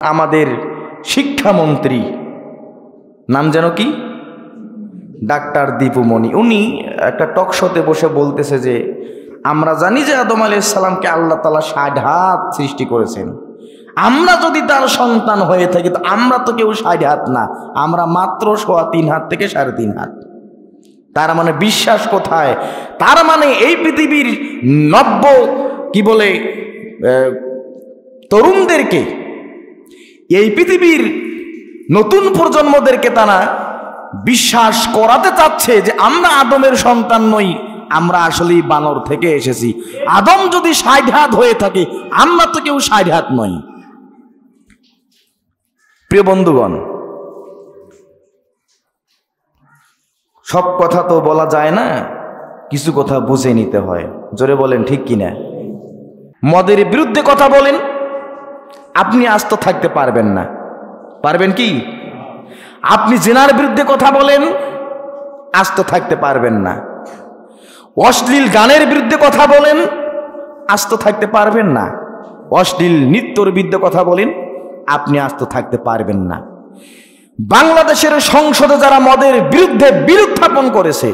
আমাদের শিক্ষামন্ত্রী নাম যেন কি, ডাক্তার দীপু মনি, উনি একটা টক শোতে বসে বলতেছে যে আমরা জানি যে আদম আলাইহিস সালামকে আল্লাহ তাআলা ৬০ হাত সৃষ্টি করেছেন, আমরা যদি তার সন্তান হয়ে থাকি তো আমরা তো কেউ ৬০ হাত না, আমরা মাত্র ৩.৫ হাত থেকে ৩.৫ হাত। তার মানে বিশ্বাস কোথায়? তার মানে এই পৃথিবীর কি বলে তরুণদেরকে, এই পৃথিবীর নতুন প্রজন্মদেরকে তারা বিশ্বাস করাতে চাচ্ছে যে আমরা আদমের সন্তান নই, আমরা আসলেই বানর থেকে এসেছি। আদম যদি ৬০ হাত হয়ে থাকে আমরা তো কেউ ৬০ হাত নই। প্রিয় বন্ধুগণ, সব কথা তো বলা যায় না, কিছু কথা বুঝে নিতে হয়। জোরে বলেন ঠিক কিনা? মদের বিরুদ্ধে কথা বলেন, আপনি আস্ত থাকতে পারবেন না। পারবেন কি? আপনি জিনার বিরুদ্ধে কথা বলেন, আস্ত থাকতে পারবেন না। অশ্লীল গানের বিরুদ্ধে কথা বলেন, আস্ত থাকতে পারবেন না। অশ্লীল নৃত্যর বিরুদ্ধে কথা বলেন, আপনি আস্ত থাকতে পারবেন না। বাংলাদেশের সংসদে যারা মদের বিরুদ্ধে বিল উত্থাপন করেছে,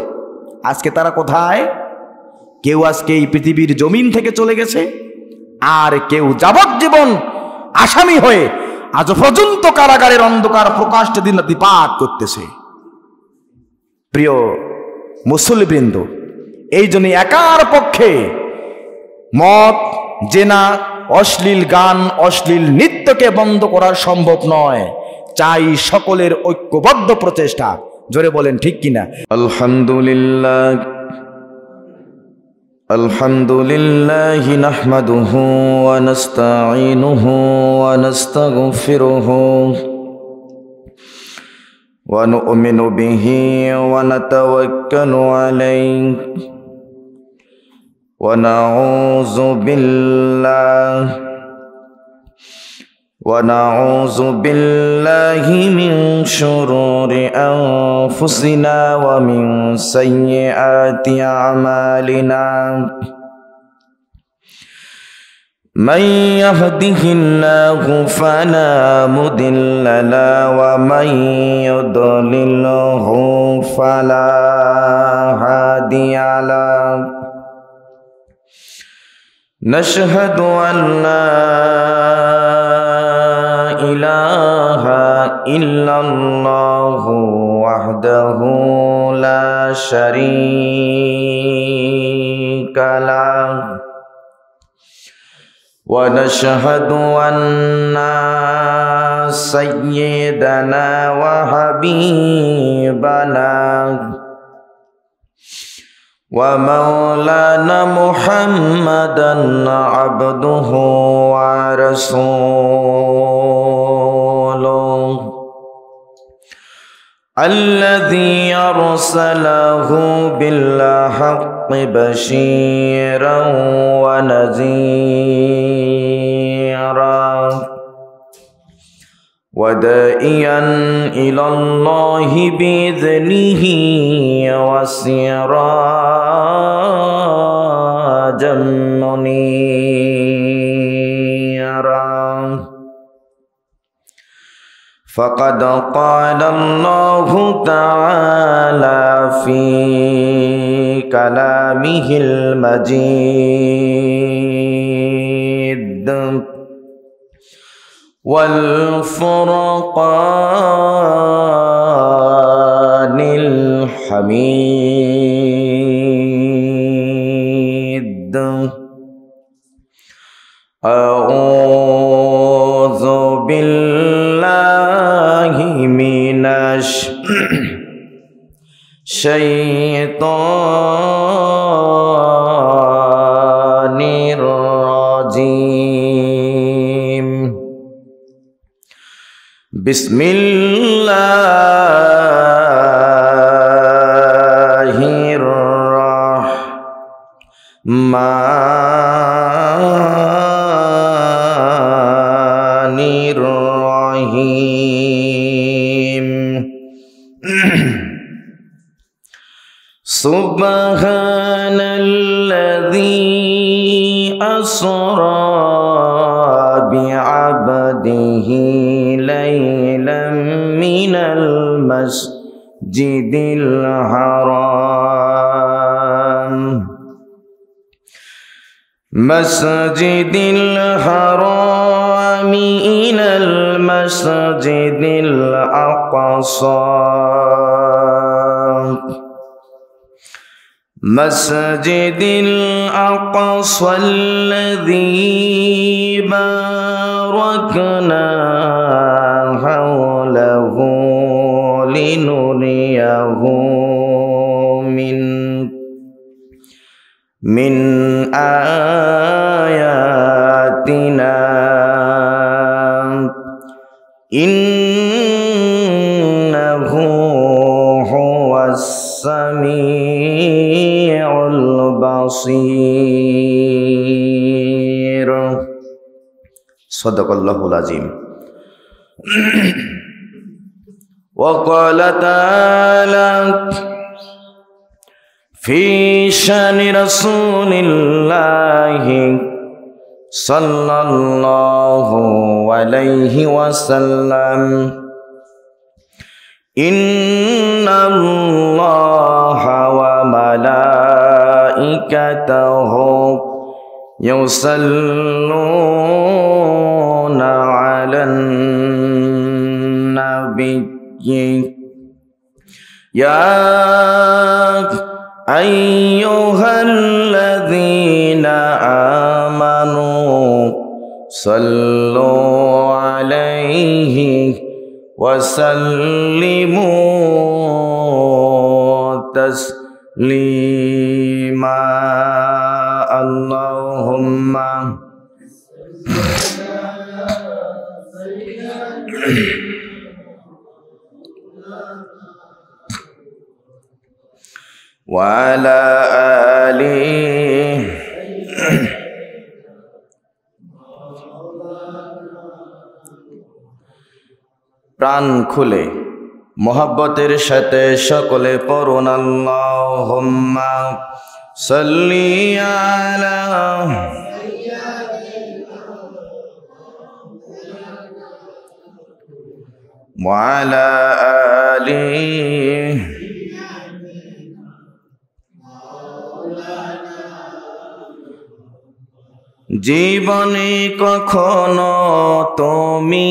আজকে তারা কোথায়? কেউ আজকে এই পৃথিবীর জমিন থেকে চলে গেছে, আর কেউ যাবজ্জীবন আসামি হয়ে আজ পর্যন্ত কারাগারের অন্ধকার প্রকাশ্যে দিনরাত করতেছে। প্রিয় মুসল্লিবৃন্দ, এই জন্য একার পক্ষে মদ, জেনা, অশ্লীল গান, অশ্লীল নৃত্যকে বন্ধ করা সম্ভব নয়। চাই সকলের ঐক্যবদ্ধ প্রচেষ্টা। জোরে বলেন ঠিক কিনা? আলহামদুলিল্লাহ আলহামদুলিল্লাহি নাহমাদুহু ওয়া নাস্তাঈনুহু ওয়া নাস্তাগফিরুহু ওয়া নু'মিনু বিহি ওয়া নাতাওয়াক্কালু আলাইহি ওয়া নাউযু বিল্লাহি মিন শুরুরি আনফুসিনা ওয়া মিন সাইয়্যাতি আমালিনা। মান ইয়াহদিহিল্লাহু ফালা মুদিল্লা লাহু ওয়া মান ইউদ্লিলহু ফালা হাদিয়া লাহু। নাশহাদু আন লা ইলাহা ইল্লাল্লাহু ওয়াহদাহু লা শারীকা লাহু ওয়া নাশহাদু আন্না সাইয়্যিদানা ওয়া হাবিবানা ওয়া মাওলানা মুহাম্মাদান আবদুহু ওয়া রাসূলুহু الذي أرسله بالحق بشيرا ونذيرا وداعيا إلى الله بإذنه وسراجا منيرا. فقد قال الله تعالى في كلامه المجيد والفرقان الحميد. أعوذ بالله من الشيطان الرجيم. بسم الله الرحمن الرحيم. سبحان الذي أسرى بعبده ليلا من المسجد الحرام إلى المسجد الأقصى الذي باركنا حوله لنريه من آياتنا إنه هو السميع البصير. صدق الله العظيم. وقال تعالى في شأن رسول الله صلى الله عليه وسلم إن الله وملائكته يصلون على النبي يا أيها الذين آمنوا صلوا عليه وسلموا تسليما. اللهم وعلى آله প্রাণ খুলে মোহাব্বতের সাথে সকলে পড়ুন আল্লাহুম্মা সাল্লি আলা ওয়ালা আলিহি জীবনে কখনো তুমি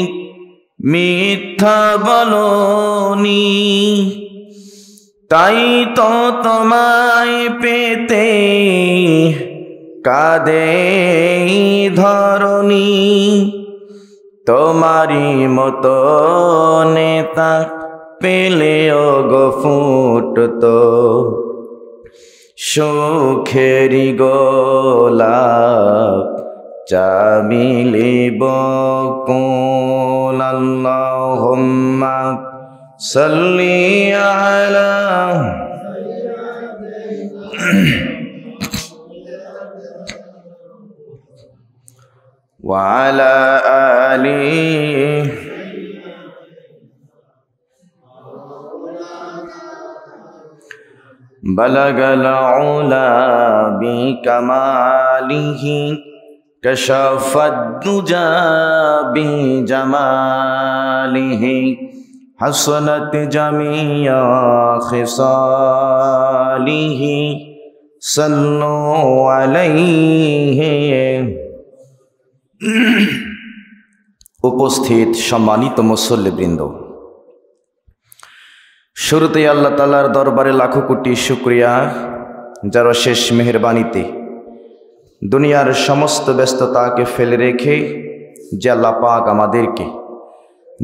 মিথ্যা বলোনি, তাই তো তোমায় পেতে কাঁদে ধরণী। তোমারি মতো নেতা পেলেও গো ফুটতো সুখেরি গোলাপ চামিলিব কুল। আল্লাহুম্মা সাল্লি আলা ওয়া আলা আলিহি বালাগাল উলা বিকামালিহি কাশাফাদ দুজা বিজামালিহি হাসানাত জামিয়া খিসালিহি সাল্লু আলাইহি। উপস্থিত সম্মানিত মুসল্লিবৃন্দ, শুরুতেই আল্লাহ তাআলার দরবারে লাখো কোটি শুকরিয়া, যার শেষ মেহেরবানিতে দুনিয়ার সমস্ত ব্যস্ততাকে ফেলে রেখে যে আল্লাহ পাক আমাদেরকে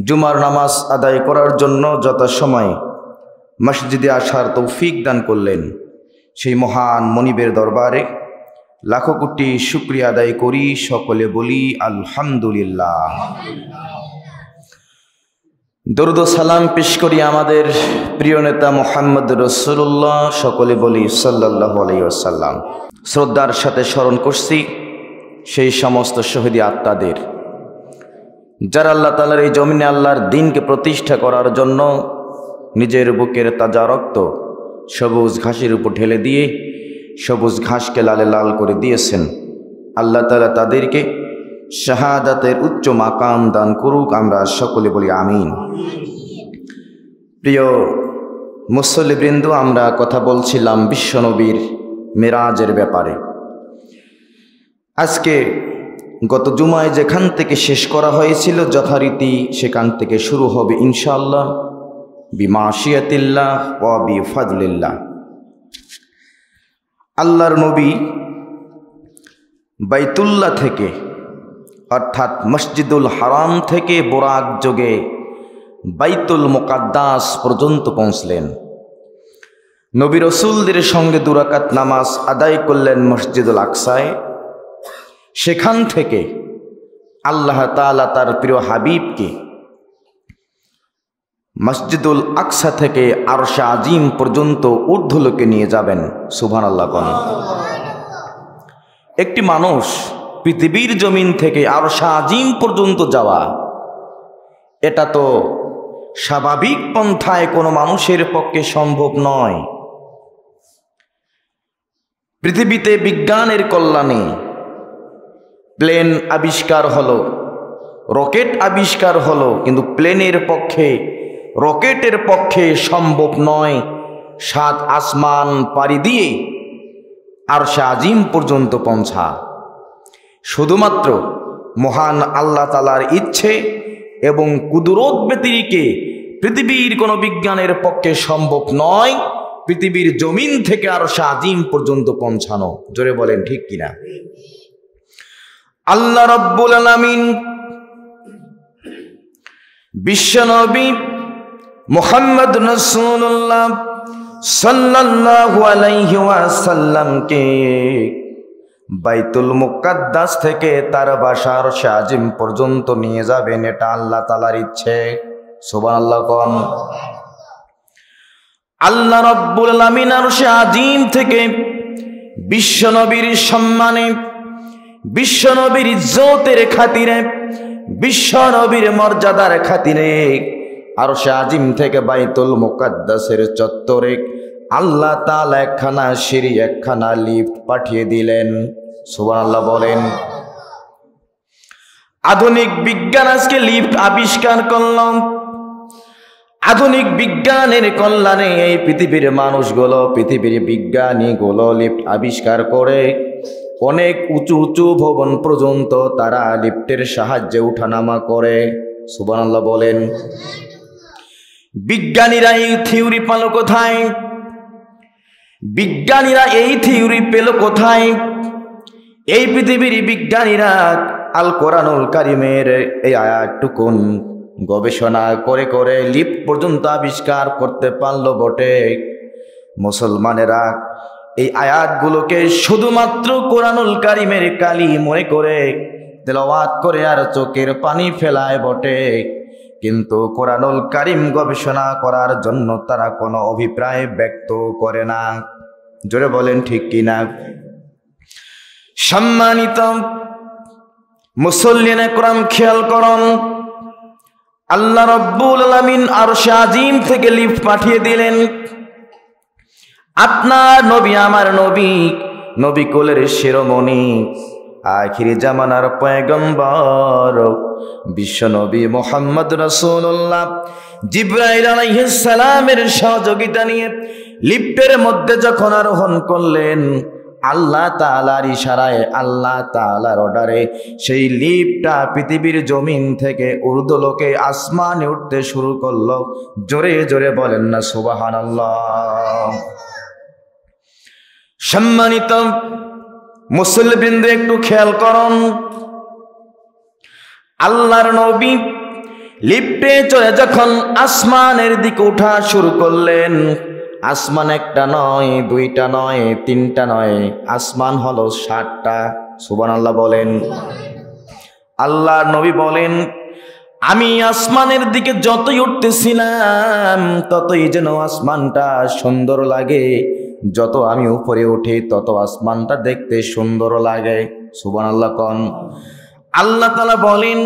জুমার নামাজ আদায় করার জন্য যথাসময়ে মসজিদে আসার তৌফিক দান করলেন, সেই মহান মনিবের দরবারে লাখো কোটি শুকরিয়া আদায় করি। সকলে বলি আলহামদুলিল্লাহ। দরুদ ও সালাম পেশ করি আমাদের প্রিয় নেতা মুহাম্মদ রাসূলুল্লাহ, সকলে বলি সাল্লাল্লাহু আলাইহি ওয়াসাল্লাম। শ্রদ্ধার সাথে স্মরণ করছি সেই সমস্ত শহীদ আত্মাদের, যারা আল্লাহ তাআলার এই জমিনে আল্লাহর দ্বীনকে প্রতিষ্ঠা করার জন্য নিজের বুকের তাজা রক্ত সবুজ ঘাসের উপর ঢেলে দিয়ে সবুজ ঘাসকে লালে লাল করে দিয়েছেন। আল্লাহ তাআলা তাদেরকে শাহাদাতের উচ্চ মাকাম দান করুক, আমরা সকলে বলি আমিন। প্রিয় মুসল্লিবৃন্দ, আমরা কথা বলছিলাম বিশ্বনবীর মেরাজের ব্যাপারে। আজকে গত জুমায় যেখান থেকে শেষ করা হয়েছিল যথারীতি সেখান থেকে শুরু হবে ইনশাআল্লাহ, বিমাশিয়াতিল্লাহ ওয়া বিফাদলিল্লাহ। আল্লাহর নবী বাইতুল্লাহ থেকে অর্থাৎ মসজিদুল হারাম থেকে বোরাক যোগে বাইতুল মুকাদ্দাস পর্যন্ত পৌঁছলেন। নবী রসুলদের সঙ্গে 2 রাকাত নামাজ আদায় করলেন মসজিদুল আকসায়। সেখান থেকে আল্লাহ তাআলা তার প্রিয় হাবিবকে মসজিদুল আকসা থেকে আরশে আজিম পর্যন্ত ঊর্ধ্বলোকে নিয়ে যাবেন। সুবহানাল্লাহ। একটি মানুষ পৃথিবীর জমিন থেকে আরশে আজিম পর্যন্ত যাওয়া, এটা তো স্বাভাবিক পন্থায় কোনো মানুষের পক্ষে সম্ভব নয়। পৃথিবীতে বিজ্ঞানের কল্যাণে প্লেন আবিষ্কার হলো, রকেট আবিষ্কার হলো, কিন্তু রকেটের পক্ষে সম্ভব নয় 7 আসমান পাড়ি দিয়ে আরশে আজিম পর্যন্ত পৌঁছা। শুধুমাত্র মহান আল্লাহ তাআলার ইচ্ছে এবং কুদরত ব্যতিরেকে পৃথিবীর কোনো বিজ্ঞানের পক্ষে সম্ভব নয় পৃথিবীর জমিন থেকে আরশে আজিম পর্যন্ত পৌঁছানো। জোরে বলেন ঠিক কিনা? আল্লাহ রাব্বুল আলামিন বিশ্বনবী মুহাম্মদ রাসূলুল্লাহ সাল্লাল্লাহু আলাইহি ওয়াসাল্লামকে বাইতুল মুকাদ্দাস থেকে তার বাসা আরশে আজিম পর্যন্ত নিয়ে যাবেন, এটা আল্লাহ তাআলার ইচ্ছে। সুবহানাল্লাহ। কোন আল্লাহ রাব্বুল আলামিন আরশে আজিম থেকে বিশ্বনবীর সম্মানে, বিশ্বনবীর ইজ্জতের খাতিরে, বিশ্বনবীর মর্যাদার খাতিরে আরশে আজিম থেকে বাইতুল মুকাদ্দাসের চত্বরে আল্লাহ তাআলা একখানা সিঁড়ি, একখানা লিফট পাঠিয়ে দিলেন। সুবহানাল্লাহ বলেন। আধুনিক বিজ্ঞান আজকে লিফট আবিষ্কার করলাম। আধুনিক বিজ্ঞানের কল্যাণে এই পৃথিবীর মানুষগুলো, পৃথিবীর বিজ্ঞানীগুলো লিফট আবিষ্কার করে অনেক উঁচু উঁচু ভবন পর্যন্ত তারা লিফটের সাহায্যে উঠানামা করে। সুবহানাল্লাহ বলেন। বিজ্ঞানীরা এই থিওরি পেল কোথায়? বিজ্ঞানীরা এই থিওরি পেল কোথায়? এই পৃথিবীর বিজ্ঞানীরা আল কোরআনুল কারিমের এই আয়াতটুকুন গবেষণা করে করে লিফট পর্যন্ত আবিষ্কার করতে পারলো বটে। মুসলমানেরা এই আয়াতগুলোকে শুধুমাত্র কোরআনুল কারিমের কালি মনে করে তেলাওয়াত করে আর চোখের পানি ফেলায় বটে, কিন্তু কোরআনুল কারিম গবেষণা করার জন্য তারা কোনো অভিপ্রায় ব্যক্ত করে না। জোরে বলেন ঠিক কিনা? সম্মানিত মুসল্লিনে কোরআন, খেয়াল করুন, আল্লাহ রাব্বুল আলামিন আরশে আজিম থেকে লিফট পাঠিয়ে দিলেন। আপনার নবী, আমার নবী, নবী কোলের শিরোমণি, আখিরি জামানার পয়গম্বর বিশ্বনবী মুহাম্মদ রাসূলুল্লাহ জিবরাইল আলাইহিস সালামের সহযোগিতা নিয়ে লিফটের মধ্যে যখন আরোহণ করলেন, আল্লাহ তাআলার ইশারায়, আল্লাহ তাআলার অর্ডারে সেই লিফটটা পৃথিবীর জমিন থেকে ঊর্ধ্বলোকে আসমানে উঠতে শুরু করলো। জোরে জোরে বলেন না সুবহানাল্লাহ। সম্মানিত মুসল্লিবৃন্দ, একটু খেয়াল করুন, আল্লাহর নবী লিফটে চড়ে যখন আসমানের দিকে ওঠা শুরু করলেন, আসমান একটা নয়, 2টা নয়, 3টা নয়, আসমান হলো 7টা। সুবহানাল্লাহ বলেন। আল্লাহর নবী বলেন, আমি আসমানের দিকে যতই উঠতেছিলাম ততই যেন আসমানটা সুন্দর লাগে, যত আমি উপরে উঠি তত আসমানটা দেখতে সুন্দর লাগে। সুবহানাল্লাহ কোন। আল্লাহ তাআলা বলেন,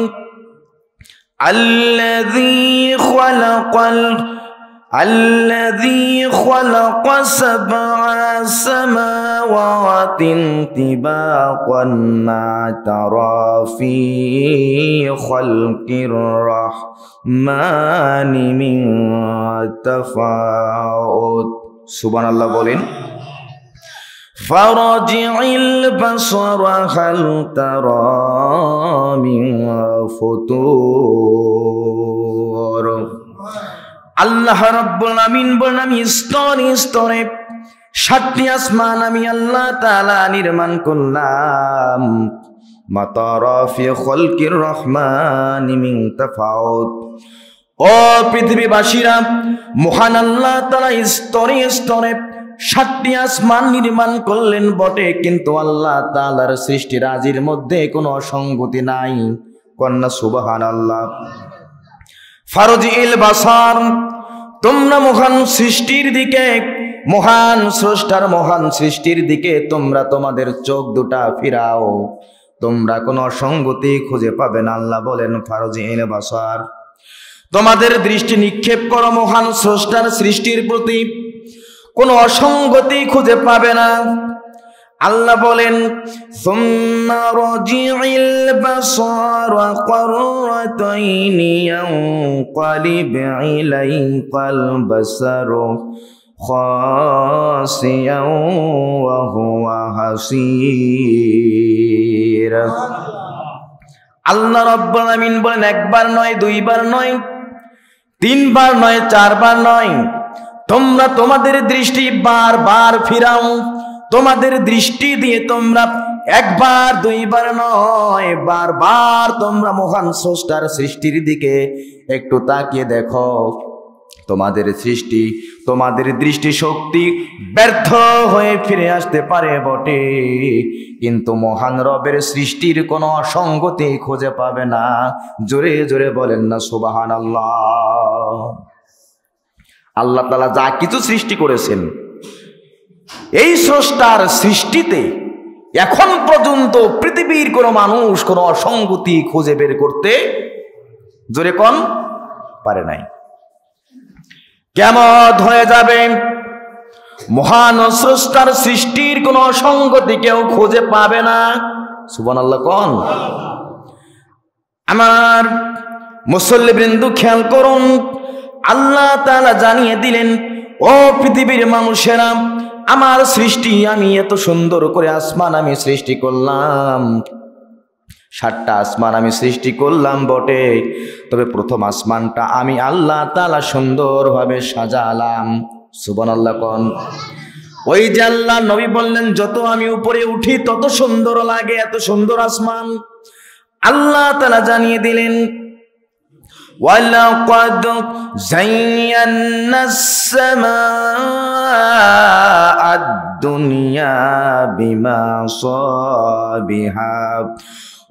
আল্লাযী খালাকাল الذي خلق سبع سماوات طباقا ما ترى في خلق الرحمن من تفاوت سبحان الله বলেন فرجع البصر هل ترى من فطور আল্লাহ রাব্বুল আমিন বলেন আমি স্তরে স্তরে 7টি আসমান আমি আল্লাহ তাআলা নির্মাণ করলাম মাতারা ফি খালকির রহমান মিন তাফাউত ও পৃথিবীবাসীরা মহান আল্লাহ তাআলা স্তরে স্তরে 7টি আসমান নির্মাণ করলেন বটে কিন্তু আল্লাহ তাআলার সৃষ্টি রাজির মধ্যে কোনো অসঙ্গতি নাই কন্যা সুবহানাল্লাহ ফারজিল বাসার তোমরা মহান সৃষ্টির দিকে মহান স্রষ্টার মহান সৃষ্টির দিকে তোমরা তোমাদের চোখ দুটা ফিরাও তোমরা কোনো অসঙ্গতি খুঁজে পাবে না আল্লাহ বলেন ফারজিল বাসার তোমাদের দৃষ্টি নিক্ষেপ করো মহান স্রষ্টার সৃষ্টির প্রতি কোনো অসঙ্গতি খুঁজে পাবে না আল্লাহ বলেন সুম্মা রাজি'il বাসারা কাররাতাইনি ইয়ানকালিব ইলাইকাল বাসারু খাসিয়ান ওয়া হুয়া হাসীর আল্লাহ রাব্বুল আমিন বলেন একবার নয় দুইবার নয় তিনবার নয় চারবার নয় তোমরা তোমাদের দৃষ্টি বারবার ফিরাও তোমাদের দৃষ্টি দিয়ে তোমরা একবার দুইবার নয় বারবার তোমরা মহান স্রষ্টার সৃষ্টির দিকে একটু তাকিয়ে দেখো তোমাদের সৃষ্টি তোমাদের দৃষ্টি শক্তি ব্যর্থ হয়ে ফিরে আসতে পারে বটে কিন্তু মহান রবের সৃষ্টির কোনো অসঙ্গতি খুঁজে পাবে না জোরে জোরে বলেন না সুবহানাল্লাহ আল্লাহ তাআলা যা কিছু সৃষ্টি করেছেন এই স্রষ্টার সৃষ্টিতে এখন পর্যন্ত পৃথিবীর কোনো মানুষ কোনো অসঙ্গতি খুঁজে বের করতে জোরে কোন পারে নাই কিয়ামত হয়ে যাবে মহান স্রষ্টার সৃষ্টির কোনো অসঙ্গতি কেউ খুঁজে পাবে না সুবহানাল্লাহ কোন আমার মুসল্লিবৃন্দ খেয়াল করুন আল্লাহ তাআলা জানিয়ে দিলেন ও পৃথিবীর মানুষেরা আমার সৃষ্টি আমি এত সুন্দর করে আসমান আমি সৃষ্টি করলাম 7টা আসমান আমি সৃষ্টি করলাম বটে তবে প্রথম আসমানটা আমি আল্লাহ তাআলা সুন্দরভাবে সাজালাম সুবহানাল্লাহ কোন ওই যে আল্লাহ নবী বললেন যত আমি উপরে উঠি তত সুন্দর লাগে এত সুন্দর আসমান আল্লাহ তাআলা জানিয়ে দিলেন وَلَقَدْ زَيَّنَّا السَّمَاءَ الدُّنْيَا بِمَصَابِيحَ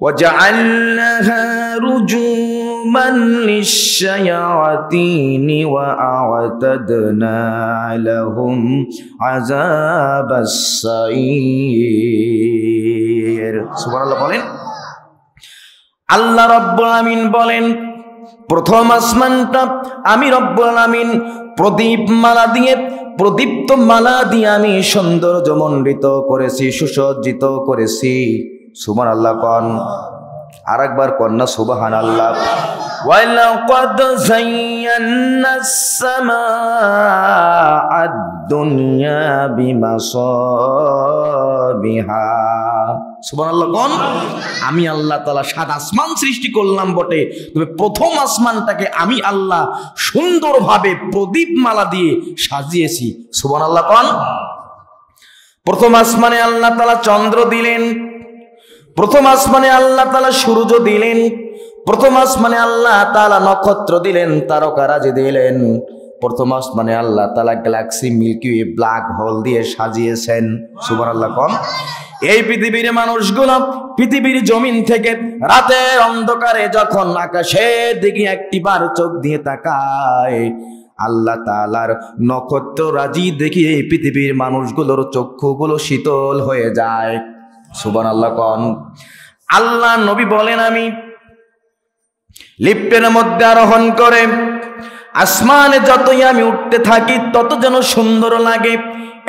وَجَعَلْنَاهَا رُجُومًا لِلشَّيَاطِينِ وَأَعْتَدْنَا لَهُمْ عَذَابَ السَّعِيرِ সুবহানাল্লাহ বলেন আল্লাহ রাব্বুল আমিন বলেন প্রথম আসমানটা আমি রব্বুল আলামিন প্রদীপ মালা দিয়ে প্রদীপ্ত মালা দিয়ে আমি সৌন্দর্যমণ্ডিত করেছি সুসজ্জিত করেছি সুবহানাল্লাহ কোন আরেকবার কন্যা সুবহানাল্লাহ ওয়ালাকাদ যায়্যানাস সামাআদ দুনিয়া বিমাসাবিহা সুবহানাল্লাহ কোন আমি আল্লাহ তাআলা 7 আসমান সৃষ্টি করলাম বটে তবে প্রথম আসমানটাকে আমি আল্লাহ সুন্দরভাবে প্রদীপ মালা দিয়ে সাজিয়েছি সুবহানাল্লাহ কোন প্রথম আসমানে আল্লাহ তাআলা চন্দ্র দিলেন প্রথম আসমানে আল্লাহ তাআলা সূর্য দিলেন প্রথম আসমানে আল্লাহ তাআলা নক্ষত্র দিলেন তারকারাজি দিলেন প্রথম আসমানে আল্লাহ তাআলা galaxy milky way black hole দিয়ে সাজিয়েছেন সুবহানাল্লাহ কোন এই পৃথিবীর মানুষগুলো পৃথিবীর জমিন থেকে রাতের অন্ধকারে যখন আকাশের দিকে একটিবার চোখ দিয়ে তাকায় আল্লাহ তাআলার নক্ষত্র রাজি দেখি এই পৃথিবীর মানুষগুলোর চক্ষুগুলো শীতল হয়ে যায় সুবহানাল্লাহ কোন আল্লাহ নবী বলেন আমি লিফটের মধ্যে আরোহণ করে আসমানে যতই আমি উঠতে থাকি তত যেন সুন্দর লাগে।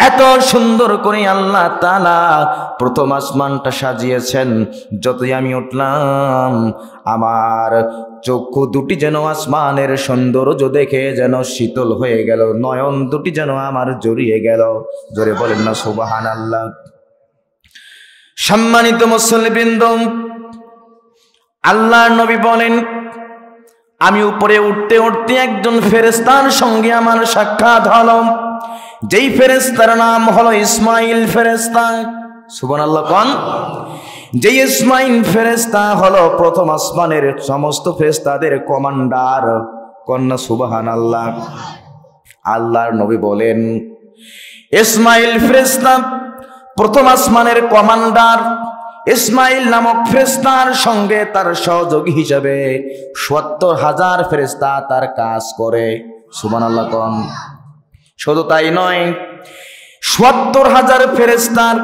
এত সুন্দর করে আল্লাহ তাআলা প্রথম আসমানটা সাজিয়েছেন। যতই আমি উঠলাম আমার চক্ষু দুটি যেন আসমানের সৌন্দর্য দেখে যেন শীতল হয়ে গেল, নয়ন দুটি যেন আমার জড়িয়ে গেল। জোরে বলেন না সুবহানাল্লাহ। সম্মানিত মুসল্লিবৃন্দ, আল্লাহর নবী বলেন, আমি উপরে উঠতে উঠতে একজন ফেরেশতার সঙ্গে আমার সাক্ষাৎ হলো, যেই ফেরেশতার নাম হলো ইসমাইল ফেরেশতা। সুবহানাল্লাহ কোন? যেই ইসমাইল ফেরেশতা হলো প্রথম আসমানের সমস্ত ফেরেশতাদের কমান্ডার। কন্যা সুবহানাল্লাহ। আল্লাহর নবী বলেন, ইসমাইল ফেরেশতা প্রথম আসমানের কমান্ডার। ইসমাইল নামক ফেরেশতার সঙ্গে তার সহযোগী হিসেবে ৭০,০০০ ফেরেশতা তার কাজ করে। সুবহানাল্লাহ কোন? শুধু তাই নয়, ৭০,০০০ ফেরেশতার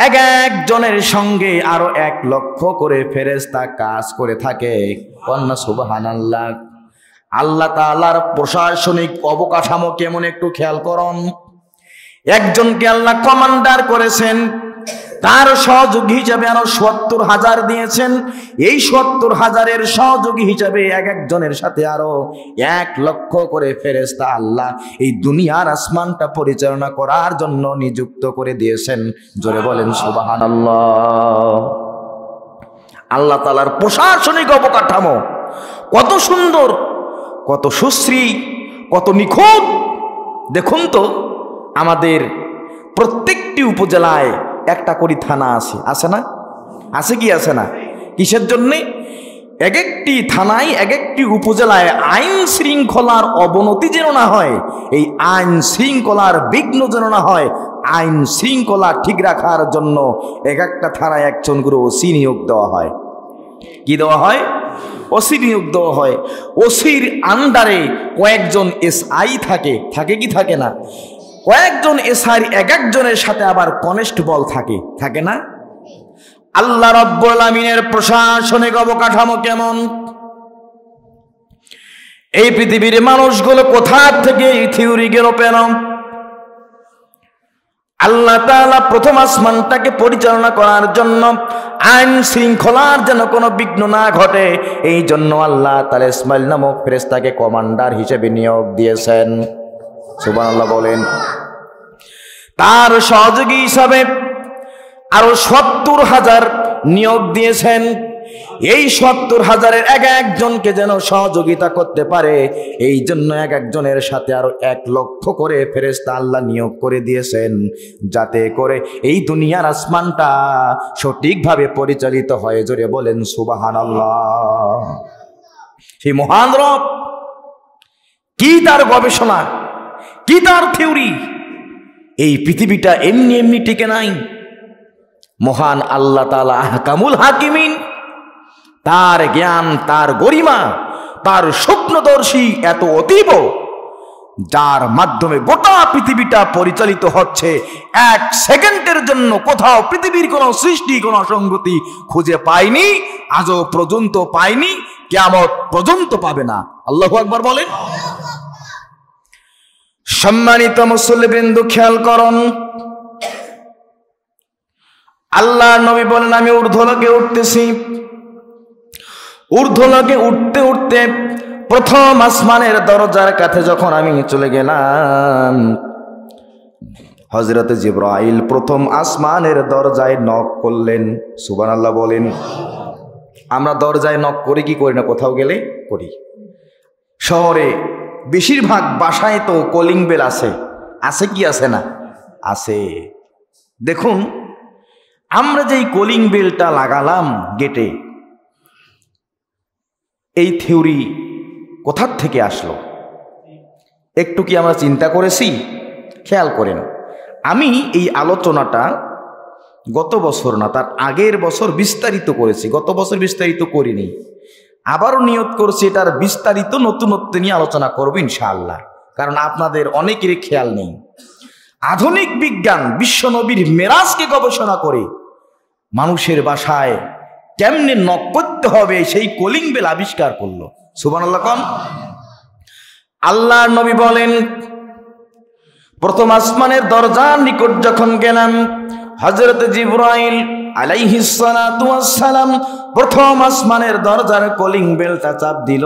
এক একজনের সঙ্গে আরো ১,০০,০০০ করে ফেরেশতা কাজ করে থাকে। কন্যা সুবহানাল্লাহ। আল্লাহ তাআলার প্রশাসনিক অবকাঠামো কেমন একটু খেয়াল করুন। একজনকে আল্লাহ কমান্ডার করেছেন, তার সহযোগী হিসাবে আরো ৭০,০০০ দিয়েছেন। এই ৭০,০০০-এর সহযোগী হিসাবে এক একজনের সাথে আরো ১,০০,০০০ করে ফেরেশতা আল্লাহ এই দুনিয়ার আসমানটা পরিচালনা করার জন্য নিযুক্ত করে দিয়েছেন। জোরে বলেন সুবহানাল্লাহ। আল্লাহ তাআলার প্রশাসনিক অবকাঠামো কত সুন্দর, কত সুশ্রী, কত নিখুঁত। দেখুন তো, আমাদের প্রত্যেকটি উপজেলায় একটা করে থানা আছে, আছে না? আছে কি আছে না? কিসের জন্যে? এক একটি থানায়, এক একটি উপজেলায় আইন শৃঙ্খলার অবনতি যেন না হয়, এই আইন শৃঙ্খলার বিঘ্ন যেন না হয়, আইন শৃঙ্খলা ঠিক রাখার জন্য এক একটা থানায় একজন করে ওসি নিয়োগ দেওয়া হয়। কি দেওয়া হয়? ওসি নিয়োগ দেওয়া হয়। ওসির আন্ডারে কয়েকজন এসআই থাকে, থাকে কি থাকে না? কয়েকজন এসআই এক একজনের সাথে আবার কনস্টেবল থাকে, থাকে না? আল্লাহ রাব্বুল আমিনের প্রশাসনিক অবকাঠামো কেমন! এই পৃথিবীর মানুষগুলো কোথা থেকে এই থিওরি গেল পেল? আল্লাহ তাআলা প্রথম আসমানটাকে পরিচালনা করার জন্য আইন শৃঙ্খলার যেন কোনো বিঘ্ন না ঘটে, এই জন্য আল্লাহ তাআলা ইসমাইল নামক ফেরেশতাকে কমান্ডার হিসেবে নিয়োগ দিয়েছেন। সুবহানাল্লাহ বলেন। তার সহযোগী হিসাবে আরো ৭০,০০০ নিয়োগ দিয়েছেন। এই ৭০,০০০-এর এক একজনকে যেন সহযোগিতা করতে পারে, এই জন্য এক একজনের সাথে আরো ১,০০,০০০ করে ফেরেশতা আল্লাহ নিয়োগ করে দিয়েছেন, যাতে করে এই দুনিয়ার আসমানটা সঠিকভাবে পরিচালিত হয়। জোরে বলেন সুবহানাল্লাহ। সেই মহান রব, কি তার গবেষণা, কি তার থিওরি! এই পৃথিবীটা এমনি এমনি টিকে নাই। মহান আল্লাহ তাআলা আহকামুল হাকিমিন, তার জ্ঞান, তার গরিমা, তার স্বপ্নদর্শী এত অতীব, যার মাধ্যমে গোটা পৃথিবীটা পরিচালিত হচ্ছে। ১ সেকেন্ডের জন্য কোথাও পৃথিবীর কোন সৃষ্টি, কোন সংগতি খুঁজে পায়নি, আজও পর্যন্ত পায়নি, কিয়ামত পর্যন্ত পাবে না। আল্লাহু আকবার বলেন। সম্মানিত মুসল্লিবৃন্দ, খেয়াল করুন, আল্লাহ নবী বলেন, আমি ঊর্ধ্বলোকে উঠতেছি। ঊর্ধ্বলোকে উঠতে উঠতে প্রথম আসমানের দরজার কাছে যখন আমি চলে গেলাম, হযরত জিবরাইল প্রথম আসমানের দরজায় নক করলেন। সুবহানাল্লাহ বলেন। আমরা দরজায় নক করি কি করি না? কোথাও গেলে করি। শহরে বেশিরভাগ বাসায় তো কলিং বেল আছে, আছে কি আছে না? আছে। দেখুন, আমরা যেই কলিং বেলটা লাগালাম গেটে, এই থিওরি কোথার থেকে আসলো? একটু কি আমরা চিন্তা করেছি? খেয়াল করেন, আমি এই আলোচনাটা গত বছর না, তার আগের বছর বিস্তারিত করেছি। গত বছর বিস্তারিত করিনি, আবারও নিয়ত করছি এটার বিস্তারিত নতুনত্ব নিয়ে আলোচনা করব ইনশাআল্লাহ। কারণ আপনাদের অনেকেরই খেয়াল নেই, আধুনিক বিজ্ঞান বিশ্বনবীর মেরাজকে গবেষণা করে মানুষের বাসায় কেমনে নক করতে হবে সেই কলিং বেল আবিষ্কার করলো। সুবহানাল্লাহ কোন? আল্লাহর নবী বলেন, প্রথম আসমানের দরজার নিকট যখন গেলাম, হযরত জিবরাইল আলাইহিস সালাতু ওয়াস সালাম প্রথম আসমানের দরজার কলিং বেলটা চাপ দিল।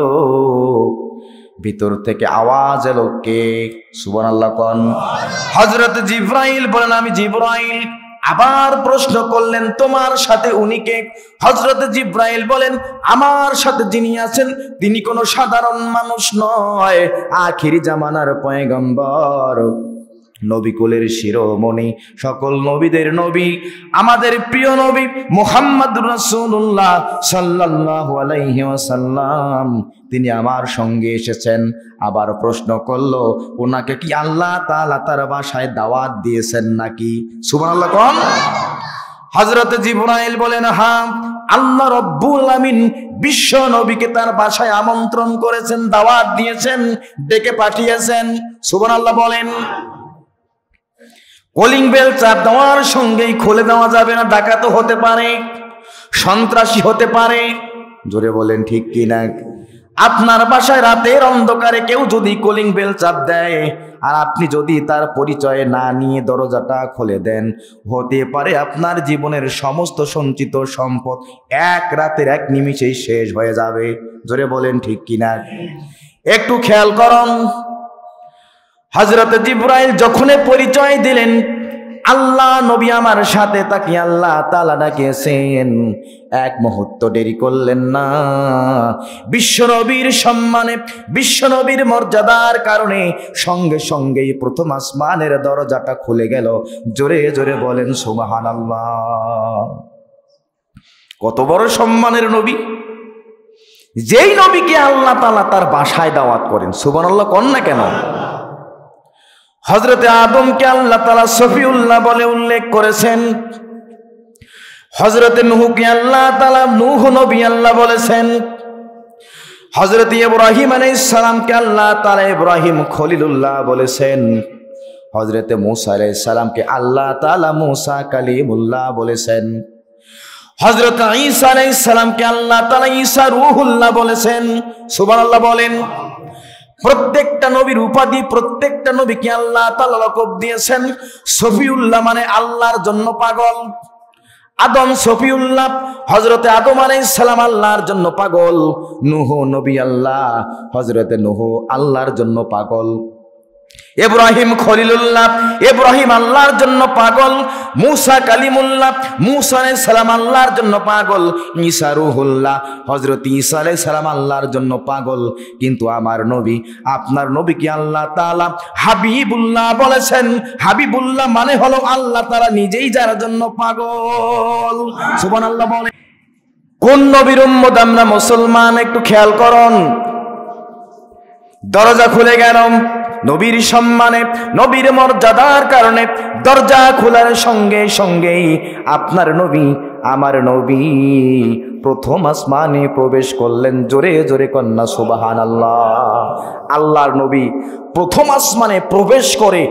ভিতর থেকে আওয়াজ এলো, কে? সুবহানাল্লাহ কোন? হযরত জিবরাইল বলেন, আমি জিবরাইল। আবার প্রশ্ন করলেন, তোমার সাথে উনি কে? হযরত জিবরাইল বলেন, আমার সাথে যিনি আছেন তিনি কোনো সাধারণ মানুষ নয়, আখিরি জামানার পয়গম্বর, নবী কুলের শিরোমণি, সকল নবীদের নবী, আমাদের প্রিয় নবী মুহাম্মদুর রাসূলুল্লাহ সাল্লাল্লাহু আলাইহি ওয়াসাল্লাম, তিনি আমার সঙ্গে এসেছেন। আবার প্রশ্ন করলো, ওনাকে কি আল্লাহ তাআলা তার বাসায় দাওয়াত দিয়েছেন নাকি? সুবহানাল্লাহ কোন? হযরত জিবরাইল বলেন, হ্যাঁ, আল্লাহ রাব্বুল আমিন বিশ্ব নবীকে তার বাসায় আমন্ত্রণ করেছেন, দাওয়াত দিয়েছেন, ডেকে পাঠিয়েছেন। সুবহানাল্লাহ বলেন। কলিং বেল চাপ দেওয়ার সঙ্গেই খুলে দেওয়া যাবে না, ডাকাতও হতে পারে, সন্ত্রাসী হতে পারে। জোরে বলেন ঠিক কিনা? আপনার বাসায় রাতের অন্ধকারে কেউ যদি কলিং বেল চাপ দেয় আর আপনি যদি তার পরিচয় না নিয়ে দরজাটা খুলে দেন, হতে পারে আপনার জীবনের সমস্ত সঞ্চিত সম্পদ এক রাতের এক নিমিষেই শেষ হয়ে যাবে। জোরে বলেন ঠিক কিনা? একটু খেয়াল করুন, হযরত জিবরাইল যখন পরিচয় দিলেন, আল্লাহ নবী আমার সাথে, তাকে আল্লাহ তাআলা ডাকিয়েছেন, এক মুহূর্ত দেরি করলেন না। বিশ্বনবীর সম্মানে, বিশ্বনবীর মর্যাদার কারণে সঙ্গে সঙ্গেই প্রথম আসমানের দরজাটা খুলে গেল। জোরে জোরে বলেন সুবহানাল্লাহ। কত বড় সম্মানের নবী, যেই নবীকে আল্লাহ তাআলা তার বাসায় দাওয়াত করেন। সুবহানাল্লাহ কোন না কেন? হযরতে আদমকে আল্লাহ তাআলা সফিউল্লাহ বলে উল্লেখ করেছেন। হযরতে নূহকে আল্লাহ তাআলা নূহ নবী আল্লাহ বলেছেন। হযরতে ইব্রাহিম আলাইহিস সালামকে আল্লাহ তাআলা ইব্রাহিম খলিলুল্লাহ বলেছেন। হযরতে মূসা আলাইহিস সালামকে আল্লাহ তাআলা মূসা কালিমুল্লাহ বলেছেন। হযরতে ঈসা আলাইহিস সালামকে আল্লাহ তাআলা ঈসা রূহুল্লাহ বলেছেন। সুবহানাল্লাহ বলেন। প্রত্যেকটা নবীর উপাধি, প্রত্যেকটা নবীকে আল্লাহ তাআলা লকব দিয়েছেন। সফিউল্লাহ মানে আল্লাহর জন্য পাগল। আদম সফিউল্লাহ, হযরতে আদম আলাইহিস সালাম আল্লাহর জন্য পাগল। নূহ নবী আল্লাহ, হযরতে নূহ আল্লাহর জন্য পাগল। ইব্রাহিম খলিলুল্লাহ, ইব্রাহিম আল্লাহর জন্য পাগল। মূসা কালিমুল্লাহ, মূসা আলাইহিস সালাম আল্লাহর জন্য পাগল। ঈসা রূহুল্লাহ, হযরত ঈসা আলাইহিস সালাম আল্লাহর জন্য পাগল। কিন্তু আমার নবী, আপনার নবীকে আল্লাহ তাআলা হাবিবুল্লাহ বলেছেন। হাবিবুল্লাহ মানে হলো আল্লাহ তাআলা নিজেই যার জন্য পাগল। সুবহানাল্লাহ বলে। কোন নবীর উম্মত আমরা মুসলমান? একটু খেয়াল করুন। দরজা খুলে গেল নবীর সম্মানে, নবীর মর্যাদার কারণে। দরজা খোলার সঙ্গে সঙ্গেই আপনার নবী, আমার নবী প্রথম আসমানে প্রবেশ করলেন। জোরে জোরে কন্যা সুবহানাল্লাহ। আল্লাহর নবী প্রথম আসমানে প্রবেশ করে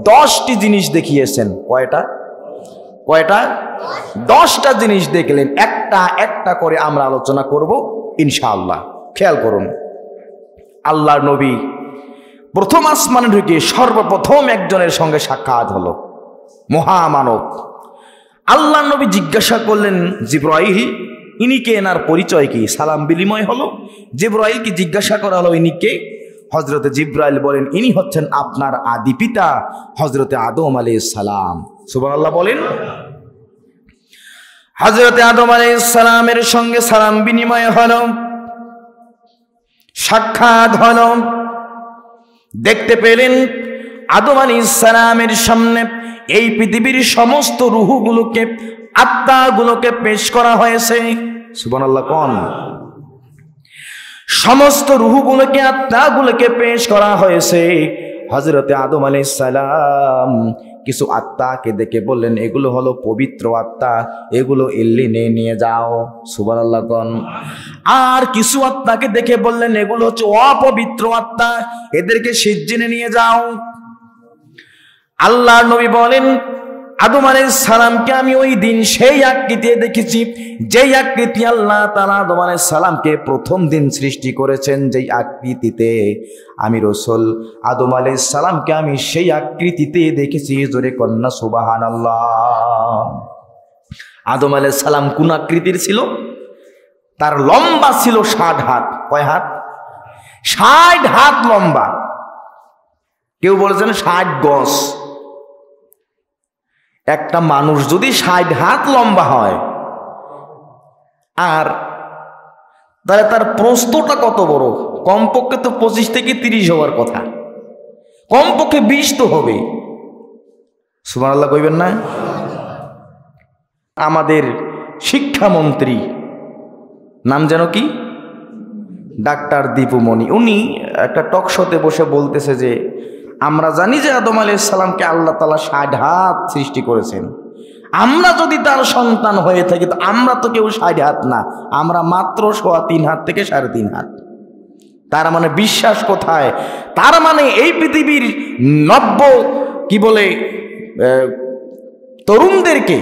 10টি জিনিস দেখিয়েছেন। কয়টা? কয়টা? 10টা জিনিস দেখলেন। একটা একটা করে আমরা আলোচনা করব ইনশাআল্লাহ। খেয়াল করুন, আল্লাহর নবী প্রথম আসমানে ঢুকে সর্বপ্রথম একজনের সঙ্গে সাক্ষাৎ হলো, মহামানব। আল্লাহ নবী জিজ্ঞাসা করলেন, জিবরাইল ইনি কে? এনার পরিচয় কি? সালাম বিনিময় হলো। জিবরাইলকে জিজ্ঞাসা করা হলো, ইনি কে? হযরতে জিবরাইল বলেন, ইনি হচ্ছেন আপনার আদি পিতা হযরতে আদম আলাইহিস সালাম। সুবহানাল্লাহ বলেন। হযরতে আদম আলাইহিস সালামের সঙ্গে সালাম বিনিময় হলো, সাক্ষাৎ হলো। দেখতে পেলেন আদম আলাইহিস সালামের সামনে এই পৃথিবীর সমস্ত রূহগুলোকে, আত্মাগুলোকে পেশ করা হয়েছে। সুবহানাল্লাহ কোন? সমস্ত রূহগুলোকে, আত্মাগুলোকে পেশ করা হয়েছে। হযরতে আদম আলাইহিস সালাম কিছু আত্মাকে দেখে বললেন, এগুলো হলো পবিত্র আত্মা, এগুলো ইল্লিনে নিয়ে যাও। সুবহানাল্লাহ কোন? আর কিছু আত্মাকে দেখে বললেন, এগুলো হচ্ছে অপবিত্র আত্মা, এদেরকে সিজ্জিনে নিয়ে যাও। আল্লাহর নবী বলেন, আদম আলাইহিস সালামকে আমি ওই দিন সেই আকৃতিতে দেখেছি যেই আকৃতি আল্লাহ তাআলা আদম আলাইহিস সালামকে প্রথম দিন সৃষ্টি করেছেন। যেই আকৃতিতে আমি রাসূল আদম আলাইহিস সালামকে আমি সেই আকৃতিতে দেখেছি। জোরে কন্যা সুবহানাল্লাহ। আদম আলাইহিস সালাম কোন আকৃতির ছিল? তার লম্বা ছিল 60 হাত। কয় হাত? 60 হাত লম্বা। কেউ বলেছেন 60 গজ। একটা মানুষ যদি 60 হাত লম্বা হয় আর তাহলে তার প্রস্থটা কত বড়? কমপক্ষে তো 25 থেকে 30 হওয়ার কথা, কমপক্ষে 20 তো হবে। সুবহানাল্লাহ কইবেন না? আমাদের শিক্ষামন্ত্রী নাম যেন কি, ডাক্তার দীপুমণি, উনি একটা টক শোতে বসে বলতেছে যে আমরা জানি যে আদম আলাইহিস সালামকে আল্লাহ তাআলা 60 হাত সৃষ্টি করেছেন। আমরা যদি তার সন্তান হয়ে থাকি তো আমরা তো কেউ 60 হাত না, আমরা মাত্র 3.5 হাত থেকে 3.5 হাত। তার মানে বিশ্বাস কোথায়? তার মানে এই পৃথিবীর নব্য কি বলে তরুণদেরকে,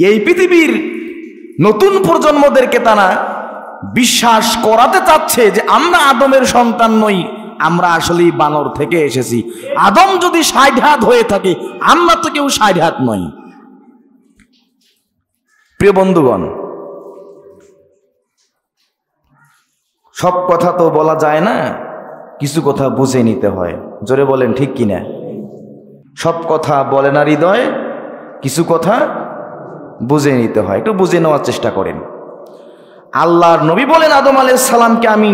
এই পৃথিবীর নতুন প্রজন্মদেরকে তারা বিশ্বাস করাতে চাচ্ছে যে আমরা আদমের সন্তান নই, আমরা আসলেই বানর থেকে এসেছি। আদম যদি 60 হাত হয়ে থাকে আমরা তো কেউ 60 হাত নই। প্রিয় বন্ধুগণ, সব কথা তো বলা যায় না, কিছু কথা বুঝে নিতে হয়। জোরে বলেন ঠিক কিনা? সব কথা বলে না হৃদয়, কিছু কথা বুঝে নিতে হয়। একটু বুঝে নেওয়ার চেষ্টা করেন। আল্লাহর নবী বলেন আদম আলাইহিস সালামকে আমি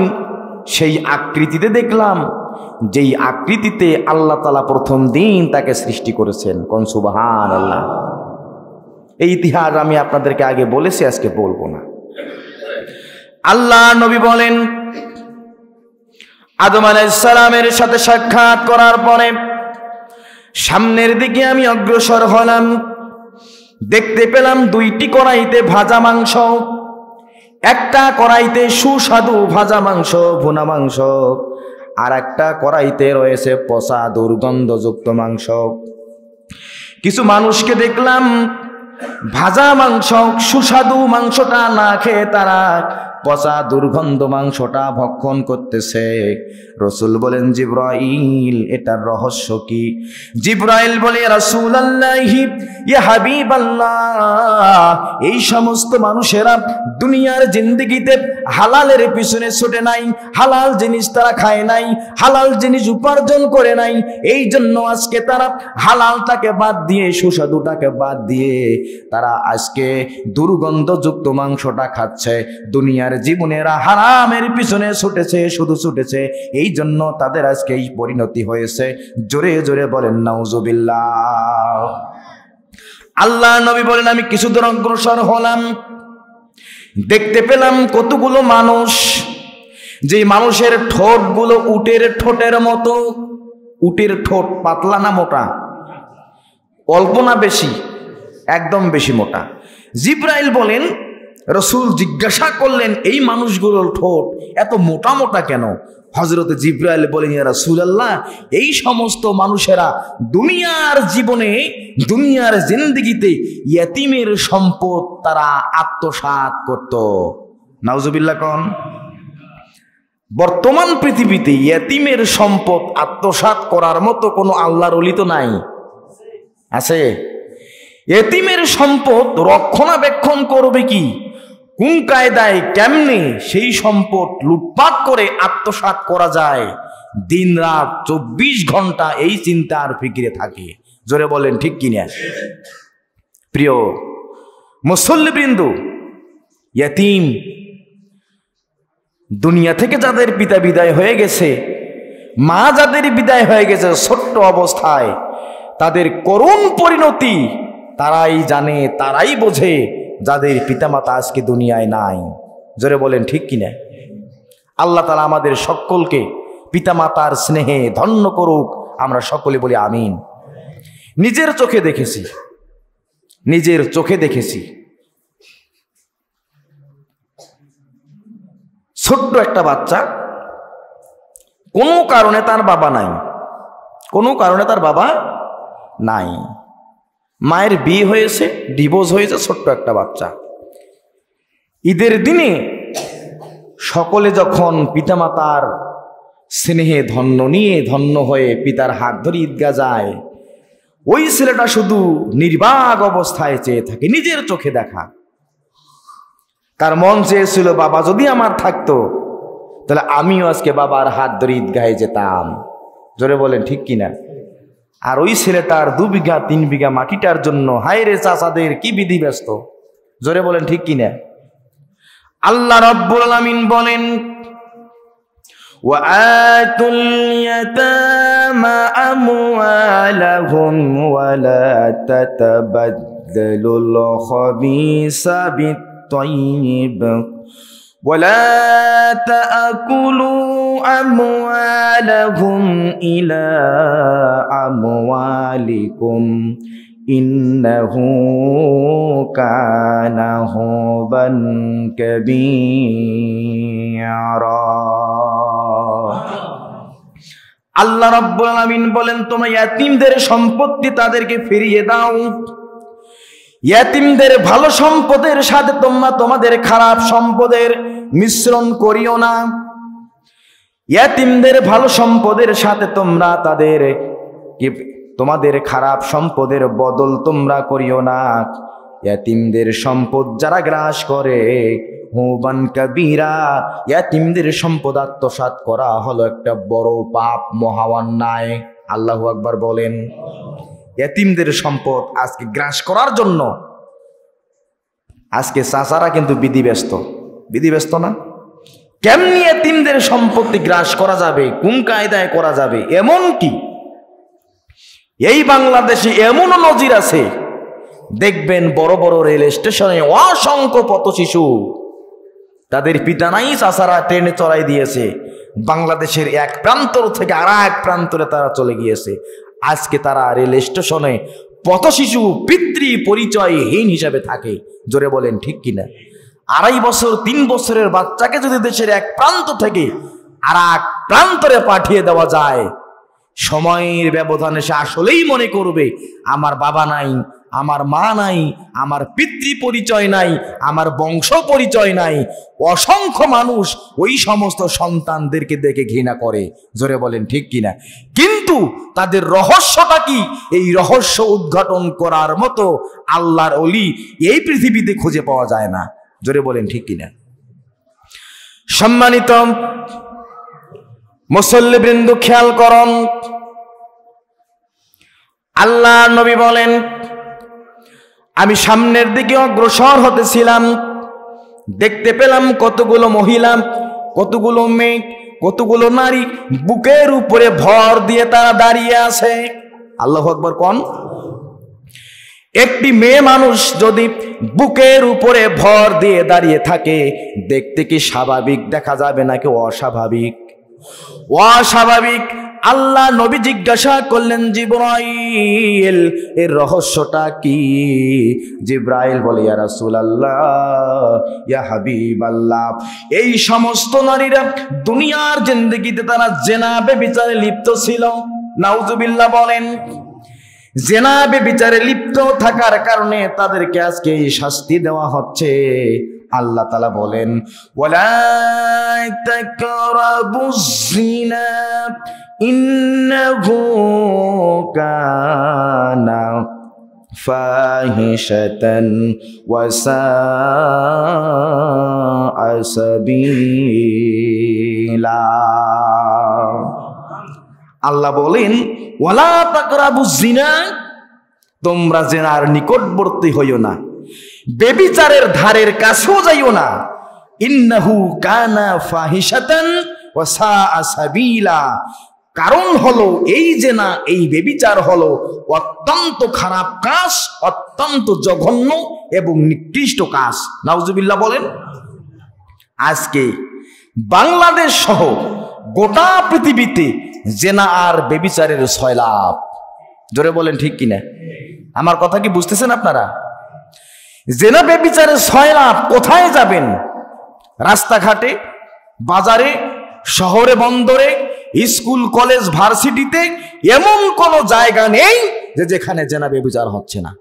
সেই আকৃতিতে দেখলাম যেই আকৃতিতে আল্লাহ তাআলা প্রথম দিন তাকে সৃষ্টি করেছেন। কোন সুবহানাল্লাহ। এই ইতিহাস আমি আপনাদেরকে আগে বলেছি, আজকে বলবো না। আল্লাহ নবী বলেন আদম আলাইহিস সালামের সাথে সাক্ষাৎ করার পরে সামনের দিকে আমি অগ্রসর হলাম। দেখতে পেলাম 2টি কড়াইতে ভাজা মাংস, একটা কড়াইতে সুস্বাদু ভাজা মাংস, ভুনা মাংস, আর একটা কড়াইতে রয়েছে পচা দুর্গন্ধযুক্ত মাংস। কিছু মানুষকে দেখলাম ভাজা মাংস সুস্বাদু মাংসটা না খেয়ে তারা পচা দুর্গন্ধ মাংসটা ভক্ষণ করতেছে। রাসূল বলেন জিবরাইল, এটার রহস্য কি? জিবরাইল বলে রাসূলুল্লাহি ইয়া হাবিবাল্লাহ, এই সমস্ত মানুষেরা দুনিয়ার জিন্দেগিতে হালালের পিছনে ছুটে নাই, হালাল জিনিস তারা খায় নাই, হালাল জিনিস উপার্জন করে নাই। এই জন্য আজকে তারা হালালটাকে বাদ দিয়ে, সুস্বাদুটাকে বাদ দিয়ে তারা আজকে দুর্গন্ধযুক্ত মাংসটা খাচ্ছে। দুনিয়ার জীবনেরা হারামের পিছনে ছুটেছে, শুধু ছুটেছে। এই জন্য তাদের আজকে এই পরিণতি হয়েছে। জোরে জোরে বলেন নাউজুবিল্লাহ। আল্লাহ নবী বলেন আমি কিছু দূর অগ্রসর হলাম, দেখতে পেলাম কতগুলো মানুষ, যে মানুষের ঠোঁটগুলো উটের ঠোঁটের মতো। উটের ঠোঁট পাতলা না মোটা? অল্প না বেশি? একদম বেশি মোটা। জিবরাইল বলেন, রাসূল জিজ্ঞাসা করলেন এই মানুষগুলোর ঠোঁট এত মোটা মোটা কেন? হযরত জিবরাইল বলেন ইয়া রাসূলুল্লাহ, এই সমস্ত মানুষেরা দুনিয়ার জীবনে, দুনিয়ার জিন্দেগিতে ইয়েতিমের সম্পদ তারা আত্মসাৎ করত। নাউজুবিল্লাহ কোন? বর্তমান পৃথিবীতে ইয়েতিমের সম্পদ আত্মসাৎ করার মতো কোনো আল্লাহর ওলি তো নাই। আছে? ইয়েতিমের সম্পদ রক্ষণাবেক্ষণ করবে কি, কোন কায়দায়, কেমনে সেই সম্পদ লুটপাট করে আত্মসাৎ করা যায়, দিন রাত 24 ঘন্টা এই চিন্তার ফিকিরে থাকে। জোরে বলেন ঠিক কিনা? প্রিয় মুসল্লিবৃন্দ, ইয়েতিম, দুনিয়া থেকে যাদের পিতা বিদায় হয়ে গেছে, মা যাদের বিদায় হয়ে গেছে ছোট্ট অবস্থায়, তাদের করুণ পরিণতি তারাই জানে, তারাই বোঝে যাদের পিতামাতা আজকে দুনিয়ায় নাই। জোরে বলেন ঠিক কিনা? আল্লাহ তাআলা আমাদের সকলকে পিতামাতার স্নেহে ধন্য করুক। আমরা সকলে বলি আমিন। নিজের চোখে দেখেছি, নিজের চোখে দেখেছি ছোট্ট একটা বাচ্চা, কোনো কারণে তার বাবা নাই, কোনো কারণে তার বাবা নাই। মায়ের বিয়ে হয়েছে, ডিভোর্স হয়েছে, ছোট্ট একটা বাচ্চা। ঈদের দিনে সকলে যখন পিতামাতার স্নেহে ধন্য হয়ে পিতার হাত ধরে ঈদগাহ যায়, ওই ছেলেটা শুধু নির্বাক অবস্থায় চেয়ে থাকে, নিজের চোখে দেখা। তার মন চেয়েছিল, বাবা যদি আমার থাকতো তাহলে আমিও আজকে বাবার হাত ধরে ঈদগাহে যেতাম। জোরে বলেন ঠিক কিনা? আর ওই ছেলেটার 2 বিঘা 3 বিঘা মাটিটার জন্য হায় রে চাচাদের কি বিধি ব্যস্ত। জোরে বলেন ঠিক কিনা? আল্লাহ রাব্বুল আলামিন বলেন, وَآتُوا الْيَتَامَى أَمْوَالَهُمْ وَلَا تَتَبَدَّلُوا الْخَبِيثَ بِالطَّيِّبِ وَلَا تَأْكُلُوا أَمْوَالَهُمْ إِلَى أَمْوَالِكُمْ إِنَّهُ كَانَ حُوبًا كَبِيرًا। আল্লাহ রাব্বুল আলামিন বলেন, তোমরা ইয়াতীমদের সম্পত্তি তাদেরকে ফিরিয়ে দাও। ইয়াতীমদের ভালো সম্পদের সাথে তোমরা তোমাদের খারাপ সম্পদের মিশ্রণ করিও না। ইয়াতীমদের ভালো সম্পদের সাথে তোমরা তোমাদের খারাপ সম্পদের বদল তোমরা করিও না। ইয়াতীমদের সম্পদ যারা গ্রাস করে, হুবান কাবীরা, ইয়াতীমদের সম্পদ আত্মসাৎ করা হলো একটা বড় পাপ, মহা অন্যায়। আল্লাহু আকবার বলেন। ইয়াতীমদের সম্পদ আজকে গ্রাস করার জন্য আজকে চাচারা কিন্তু বিধিব্যস্ত না? কেমনি ইয়াতীমদের সম্পত্তি গ্রাস করা যাবে, কোন কায়দায় করা যাবে? এমন কি এই বাংলাদেশে এমনও নজির আছে, দেখবেন বড় বড় রেল স্টেশনে অসংখ্য পথ শিশু, তাদের পিতা নাই, চাচারা ট্রেনে চড়াই দিয়েছে, বাংলাদেশের এক প্রান্তর থেকে আর এক প্রান্তরে তারা চলে গিয়েছে। আজকে তারা রেল স্টেশনে পথ শিশু, পিতৃ পরিচয়হীন হিসাবে থাকে। জোরে বলেন ঠিক কিনা? 2.5 বছর 3 বছরের বাচ্চাকে যদি দেশের এক প্রান্ত থেকে আর এক প্রান্তরে পাঠিয়ে দেওয়া যায়, সময়ের ব্যবধানে সে আসলেই মনে করবে আমার বাবা নাই, আমার মা নাই, আমার পিতৃ পরিচয় নাই, আমার বংশ পরিচয় নাই। অসংখ্য মানুষ ওই সমস্ত সন্তানদেরকে দেখে ঘৃণা করে। জোরে বলেন ঠিক কিনা? কিন্তু তাদের রহস্যটা কি? এই রহস্য উদ্ঘাটন করার মতো আল্লাহর ওলি এই পৃথিবীতে খুঁজে পাওয়া যায় না। জোরে বলেন ঠিক কিনা? সম্মানিত মুসল্লিবৃন্দ, খেয়াল করুন, আল্লাহ নবী বলেন, আমি সামনের দিকে অগ্রসর হতেছিলাম, দেখতে পেলাম কতগুলো মহিলা, কতগুলো মেয়ে, কতগুলো নারী বুকের উপরে ভর দিয়ে তারা দাঁড়িয়ে আছে। আল্লাহু আকবার কোন? একটি মেয়ে মানুষ যদি বুকের উপরে ভর দিয়ে দাঁড়িয়ে থাকে, দেখতে কি স্বাভাবিক দেখা যাবে নাকি অস্বাভাবিক? অস্বাভাবিক। আল্লাহ নবী জিজ্ঞাসা করলেন, জিবরাইল, এর রহস্যটা কি? জিবরাইল বলে, ইয়া রাসূলুল্লাহ, ইয়া হাবিবাল্লাহ, এই সমস্ত নারীরা দুনিয়ার জিন্দেগিতে তারা জেনা ব্যভিচারে লিপ্ত ছিল। নাউজুবিল্লাহ বলেন। জেনা ব্যভিচারে লিপ্ত থাকার কারণে তাদেরকে আজকে এই শাস্তি দেওয়া হচ্ছে। আল্লাহ তাআলা বলেন, ওয়ালা তাকরাবুজ জিনা ইন্নাহু কানা ফাহিশাতান ওয়া সাআ সাবিলা। আল্লাহ বলেন, ওয়ালা তাকরাবুজ জিনা, তোমরা জিনার নিকটবর্তী হইও না, বেবিচারের ধারের কাছেও যাইও না। ইন্নাহু কানা ফাহিশাতান ওয়া সাআ সাবিলা, কারণ হলো এই জিনা, এই বেবিচার হলো অত্যন্ত খারাপ কাজ, অত্যন্ত জঘন্য এবং নিকৃষ্ট কাজ। নাউজুবিল্লাহ বলেন। আজকে বাংলাদেশ সহ গোটা পৃথিবীতে জেনা আর বেবিচারের সয়লাভ। জোরে বলেন ঠিক কিনা? আমার কথা কি বুঝতেছেন আপনারা? জেনা বেবিচারের সয়লাভ। কোথায় যাবেন? রাস্তাঘাটে, বাজারে, শহরে, বন্দরে, স্কুল, কলেজ, ভার্সিটিতে এমন কোনো জায়গা নেই যে যেখানে জেনা বেবিচার হচ্ছে না।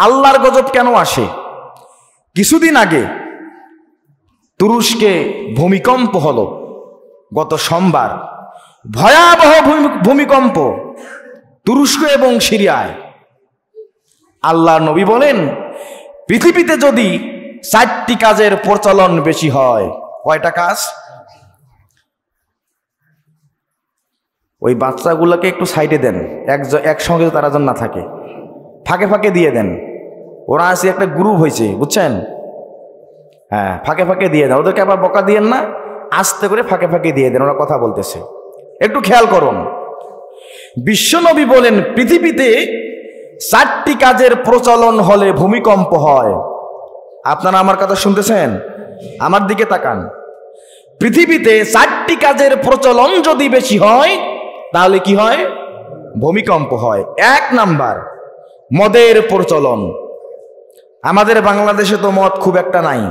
আল্লাহর গজব কেন আসে? কিছুদিন আগে তুরস্কে ভূমিকম্প হলো, গত সোমবার ভয়াবহ ভূমিকম্প তুরস্ক এবং সিরিয়ায়। আল্লাহর নবী বলেন, পৃথিবীতে যদি 4টি কাজের প্রচলন বেশি হয়, কয়টা কাজ? ওই বাচ্চাগুলোকে একটু সাইডে দেন, একসঙ্গে তারা যেন না থাকে, ফাঁকে ফাঁকে দিয়ে দেন। ওরা আসে একটা গ্রুপ হয়েছে, বুঝছেন? হ্যাঁ, ফাঁকে ফাঁকে দিয়ে দেন, ওদেরকে আবার বকা দিয়েন না, আস্তে করে ফাঁকে ফাঁকে দিয়ে দেন, ওরা কথা বলতেছে, একটু খেয়াল করুন। বিশ্বনবী বলেন, পৃথিবীতে 4টি কাজের প্রচলন হলে ভূমিকম্প হয়। আপনারা আমার কথা শুনতেছেন? আমার দিকে তাকান। পৃথিবীতে 4টি কাজের প্রচলন যদি বেশি হয় তাহলে কি হয়? ভূমিকম্প হয়। 1 নাম্বার, মদের প্রচলন। আমাদের বাংলাদেশে তো মদ খুব একটা নাই,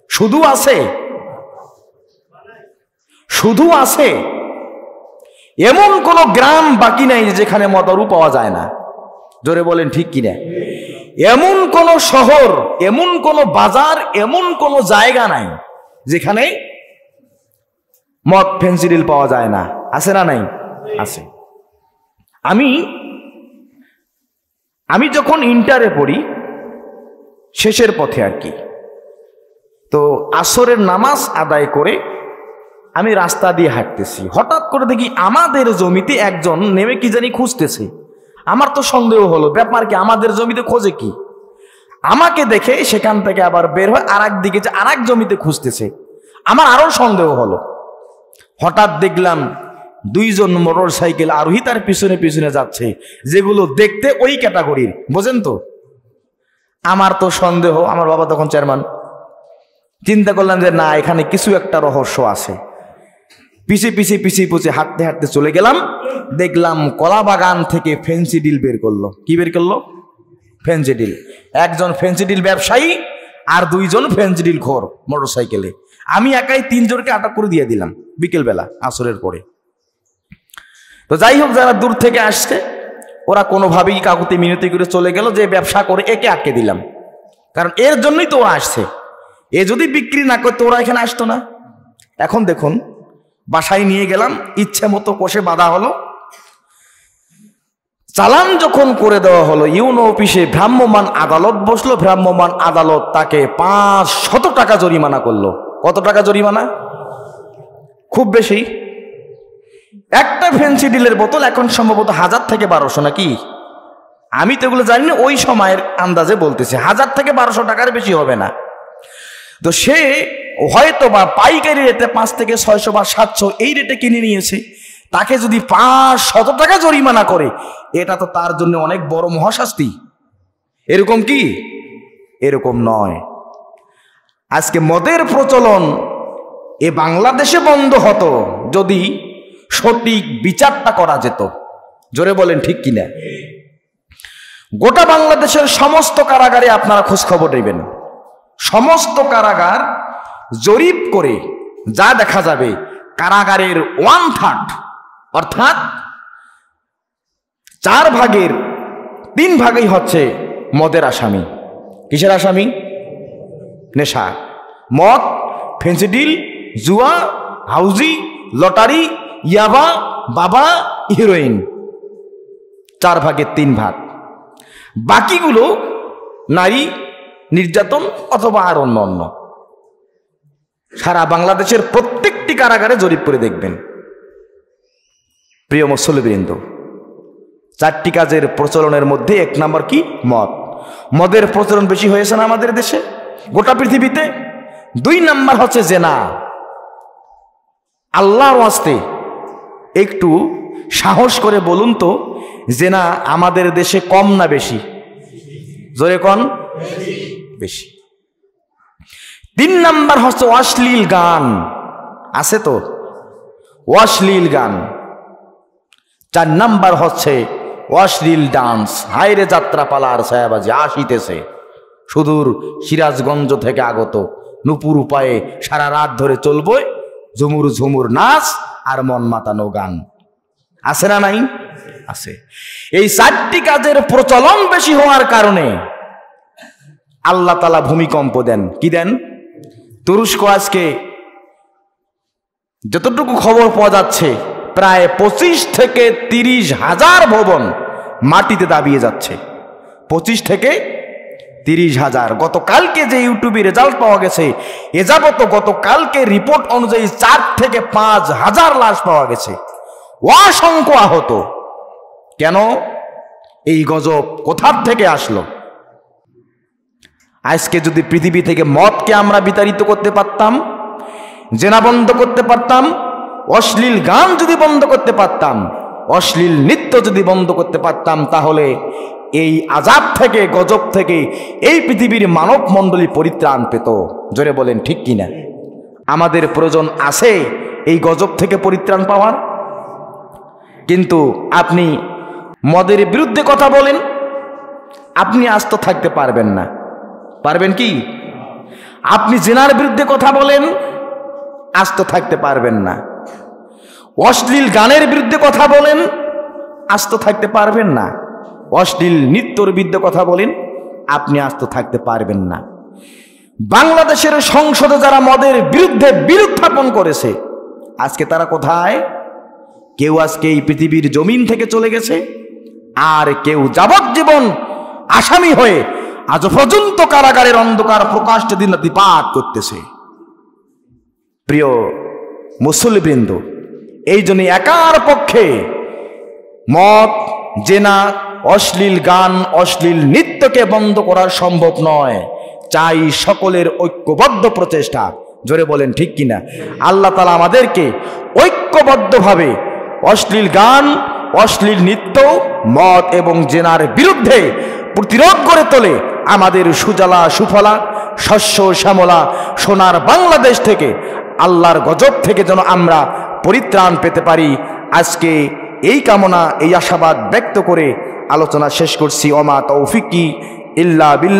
শুধু আছে এমন কোন গ্রাম বাকি নাই যেখানে মদারু পাওয়া যায় না। জোরে বলেন ঠিক কিনা? এমন কোন শহর, এমন কোন বাজার, এমন কোন জায়গা নাই যেখানে মদ ফেন্সিডিল পাওয়া যায় না। আছে না নাই? আছে। আমি যখন ইন্টারে পড়ি, শেষের পথে আর কি, তো আসরের নামাজ আদায় করে আমি রাস্তা দিয়ে হাঁটতেছি, হঠাৎ করে দেখি আমাদের জমিতে একজন নেমে কি জানি খুঁজতেছে। আমার তো সন্দেহ হলো, ব্যাপার কি, আমাদের জমিতে খোঁজে কি? আমাকে দেখে সেখান থেকে আবার বের হয়ে আর একদিকে যে আর এক জমিতে খুঁজতেছে। আমার আরো সন্দেহ হলো। হঠাৎ দেখলাম 2 জন মোটর সাইকেল আরোহী তার পিছনে পিছনে যাচ্ছে, যেগুলো দেখতে ওই ক্যাটাগরির, বোঝেন তো? আমার তো সন্দেহ, আমার বাবা তখন চেয়ারম্যান। চিন্তা করলাম যে না, এখানে কিছু একটা রহস্য আছে। পিছিয়ে হাঁটতে হাঁটতে চলে গেলাম, দেখলাম কলা বাগান থেকে ফেন্সিডিল বের করলো। কি বের করলো? ফেন্সিডিল। একজন ফেন্সিডিল ব্যবসায়ী আর 2 জন ফেন্সিডিল খোর মোটর সাইকেলে। আমি একাই 3 জনকে আটক করে দিয়ে দিলাম বিকেলবেলা আসরের পরে। তো যাই হোক, যারা দূর থেকে আসছে ওরা কোনোভাবেই কাকুতি মিনতি করে চলে গেল যে ব্যবসা করে একে আটকে দিলাম, কারণ এর জন্যই তো ওরা আসছে। এ যদি বিক্রি না করতো ওরা এখানে আসতো না। এখন দেখুন, বাসায় নিয়ে গেলাম, ইচ্ছে মতো কষে বাঁধা হলো। চালান যখন করে দেওয়া হলো, ইউনো অফিসে ভ্রাম্যমাণ আদালত বসলো। ভ্রাম্যমাণ আদালত তাকে 500 টাকা জরিমানা করলো। কত টাকা জরিমানা? খুব বেশি। একটা ফেন্সিডিলের বোতল এখন সম্ভবত 1000 থেকে 1200 নাকি, আমি তো এগুলো জানি না, ওই সময়ের আন্দাজে বলতেছে 1000 থেকে 1200 টাকার বেশি হবে না। তো সে হয়তো বা পাইকারি রেটে 5 থেকে 600 বা 700 এই রেটে কিনে নিয়েছে। তাকে যদি 500 টাকা জরিমানা করে, এটা তো তার জন্য অনেক বড় মহাশাস্তি। এরকম কি? এরকম নয়। আজকে মদের প্রচলন এ বাংলাদেশে বন্ধ হতো যদি সঠিক বিচারটা করা যেত। জোরে বলেন ঠিক কিনা? গোটা বাংলাদেশের সমস্ত কারাগারে আপনারা খোঁজ খবর নেবেন, সমস্ত কারাগার জরিপ করে যা দেখা যাবে, কারাগারের 1/3 অর্থাৎ 4 ভাগের 3 ভাগই হচ্ছে মদের আসামি। কিসের আসামি? নেশা, মদ, ফেন্সিডিল, জুয়া, হাউজি, লটারি, ইয়াবা, বাবা, হিরোইন। 4 ভাগের 3 ভাগ। বাকিগুলো নারী নির্যাতন অথবা আর অন্য অন্য। সারা বাংলাদেশের প্রত্যেকটি কারাগারে জরিপ করে দেখবেন। প্রিয় মুসল্লিবৃন্দ, 4টি কাজের প্রচলনের মধ্যে 1 নম্বর কি? মদ। মদের প্রচলন বেশি হয়েছে না আমাদের দেশে, গোটা পৃথিবীতে। 2 নম্বর হচ্ছে জেনা। আল্লাহর ওয়াস্তে একটু সাহস করে বলুন তো, জেনা আমাদের দেশে কম না বেশি? জোরে কোন? বেশি। 3 নম্বর হচ্ছে অশ্লীল গান। আছে তো অশ্লীল গান। 4 নম্বর হচ্ছে অশ্লীল ডান্স। হায়রে যাত্রাপালার ছায়াবাজি আসিতেছে সুদূর সিরাজগঞ্জ থেকে আগত নুপুর উপায়ে সারা রাত ধরে চলবে ঝুমুর ঝুমুর নাচ আর মন মাতানো গান। আছে না নাই? আছে। এই 4টি কাজের প্রচলন বেশি হওয়ার কারণে আল্লাহ তাআলা ভূমিকম্প দেন। কি দেন? তুরস্ক আজকে যতটুকু খবর পাওয়া যাচ্ছে প্রায় 25 থেকে 30 হাজার ভবন মাটিতে দাবিয়ে যাচ্ছে। 25 থেকে 30 হাজার। গতকালকে যে ইউটিউবে রেজাল্ট পাওয়া গেছে, এ যাবত গতকালকে রিপোর্ট অনুযায়ী 4 থেকে 5 হাজার লাশ পাওয়া গেছে, অসংখ্য আহত। কেন? এই গজব কোথার থেকে আসলো? আজকে যদি পৃথিবী থেকে মদকে আমরা বিতাড়িত করতে পারতাম, জেনা বন্ধ করতে পারতাম, অশ্লীল গান যদি বন্ধ করতে পারতাম, অশ্লীল নৃত্য যদি বন্ধ করতে পারতাম, তাহলে এই আযাব থেকে, গজব থেকে এই পৃথিবীর মানব মণ্ডলী পরিত্রাণ পেত। জোরে বলেন ঠিক কিনা? আমাদের প্রয়োজন আছে এই গজব থেকে পরিত্রাণ পাওয়ার। কিন্তু আপনি মদের বিরুদ্ধে কথা বলেন, আপনি আস্ত থাকতে পারবেন না। পারবেন কি? আপনি জিনার বিরুদ্ধে কথা বলেন, আস্ত থাকতে পারবেন না। অশ্লীল গানের বিরুদ্ধে কথা বলেন, আস্ত থাকতে পারবেন না। অশ্লীল নৃত্যর বিরুদ্ধে কথা বলেন, আপনি আস্ত থাকতে পারবেন না। বাংলাদেশের সংসদে যারা মদের বিরুদ্ধে বিল উত্থাপন করেছে, আজকে তারা কোথায়? কেউ আজকে এই পৃথিবীর জমিন থেকে চলে গেছে, আর কেউ যাবজ্জীবন আসামি হয়ে আজ পর্যন্ত কারাগারের অন্ধকার প্রকাশ্যে দিনরাতিপাত করতেছে। প্রিয় মুসল্লিবৃন্দ, এই জন্য একার পক্ষে মদ, জেনা, অশ্লীল গান, অশ্লীল নৃত্যকে বন্ধ করা সম্ভব নয়। চাই সকলের ঐক্যবদ্ধ প্রচেষ্টা। জোরে বলেন ঠিক কিনা? আল্লাহ তাআলা আমাদেরকে ঐক্যবদ্ধভাবে অশ্লীল গান, অশ্লীল নৃত্য, মদ এবং জেনার বিরুদ্ধে প্রতিরোধ করে তোলে আমাদের সুজলা সুফলা শস্য শ্যামলা সোনার বাংলাদেশ থেকে, আল্লাহর গজব থেকে যেন আমরা পরিত্রাণ পেতে পারি। আজকে এই কামনা, এই আশাবাদ ব্যক্ত করে আলোচনা শেষ করছি। ওমা তৌফিকি ইল্লা বিল্লাহ।